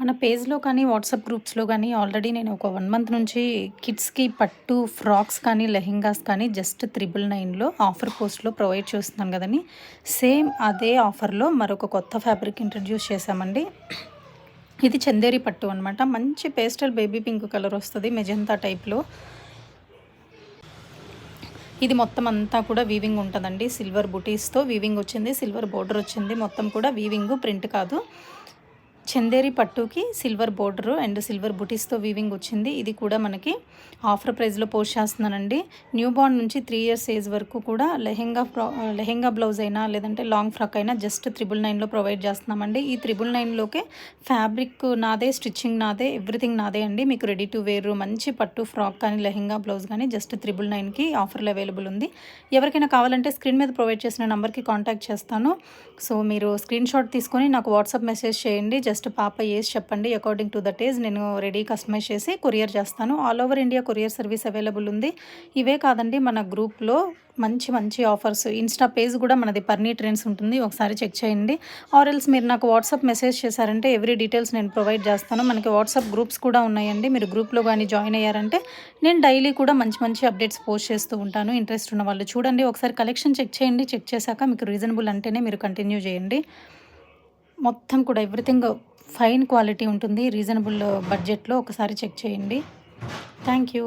మన పేజ్‌లో కానీ, వాట్సాప్ గ్రూప్స్‌లో గానీ ఆల్రెడీ నేను ఒక 1 మంత్ నుంచి కిడ్స్‌కి పట్టు ఫ్రాక్స్ కానీ, లెహెంగాస్ కానీ జస్ట్ 999లో ఆఫర్ పోస్ట్‌లో ప్రొవైడ్ చేస్తున్నాను గదండీ! సేమ్ అదే ఆఫర్‌లో మరొక కొత్త ఫ్యాబ్రిక్ ఇంట్రడ్యూస్ చేశామండి. ఇది చందేరి పట్టు అనమాట. మంచి పేస్టల్ బేబీ పింక్ కలర్ వస్తది మెజంతా టైప్‌లో. ఇది మొత్తం అంతా కూడా వీవింగ్ ఉంటదండి. సిల్వర్ బుటీస్‌తో వీవింగ్ వచ్చింది. సిల్వర్ బోర్డర్ వచ్చింది. మొత్తం కూడా వీవింగ్ ప్రింట్ కాదు. చందేరి పట్టుకి సిల్వర్ బోర్డరు అండ్ సిల్వర్ బుటీస్‌తో వీవింగ్ వచ్చింది. ఇది కూడా మనకి ఆఫర్ ప్రైస్‌లో పోస్ట్ చేస్తున్నానండి. న్యూ బార్న్ నుంచి 3 ఇయర్స్ ఏజ్ వరకు కూడా లెహెంగా బ్లౌజ్ అయినా లేదంటే లాంగ్ ఫ్రాక్ అయినా జస్ట్ 999లో ప్రొవైడ్ చేస్తున్నామండి. ఈ 999లోకే ఫ్యాబ్రిక్ నాదే, స్టిచ్చింగ్ నాదే, ఎవ్రీథింగ్ నాదే అండి. మీకు రెడీ టు వేర్ మంచి పట్టు ఫ్రాక్ కానీ, లెహెంగా బ్లౌజ్ కానీ జస్ట్ 999కి ఆఫర్‌లో అవైలబుల్ ఉంది. ఎవరికైనా కావాలంటే స్క్రీన్ మీద ప్రొవైడ్ చేసిన నంబర్‌కి కాంటాక్ట్ చేస్తాను. సో, మీరు స్క్రీన్ షాట్ తీసుకొని నాకు వాట్సాప్ మెసేజ్ చేయండి. జస్ట్ పాప ఏజ్ చెప్పండి. అకార్డింగ్ టు దట్ ఏజ్ నేను రెడీ కస్టమైజ్ చేసి కొరియర్ చేస్తాను. All over India courier service available ఉంది. ఇవే కాదండి, మన గ్రూప్‌లో మంచి మంచి ఆఫర్స్, ఇన్‌స్టా పేజ్ కూడా మనది పర్నీ ట్రెండ్స్ ఉంటుంది. ఒకసారి చెక్ చేయండి. ఆర్ ఎల్స్ మీరు నాకు వాట్సాప్ మెసేజ్ చేశారంటే ఎవ్రీ డీటెయిల్స్ నేను ప్రొవైడ్ చేస్తాను. మనకి వాట్సాప్ గ్రూప్స్ కూడా ఉన్నాయండి. మీరు గ్రూప్‌లో గానీ జాయిన్ అయ్యారంటే నేను డైలీ కూడా మంచి మంచి అప్డేట్స్ పోస్ట్ చేస్తూ ఉంటాను. ఇంట్రెస్ట్ ఉన్న వాళ్ళు చూడండి. ఒకసారి కలెక్షన్ చెక్ చేయండి. చెక్ చేశాక మీకు రీజనబుల్ అంటేనే మీరు కంటిన్యూ చేయండి. మొత్తం కూడా ఎవ్రీథింగ్ ఫైన్ క్వాలిటీ ఉంటుంది. రీజనబుల్ బడ్జెట్‌లో ఒకసారి చెక్ చేయండి. Thank you.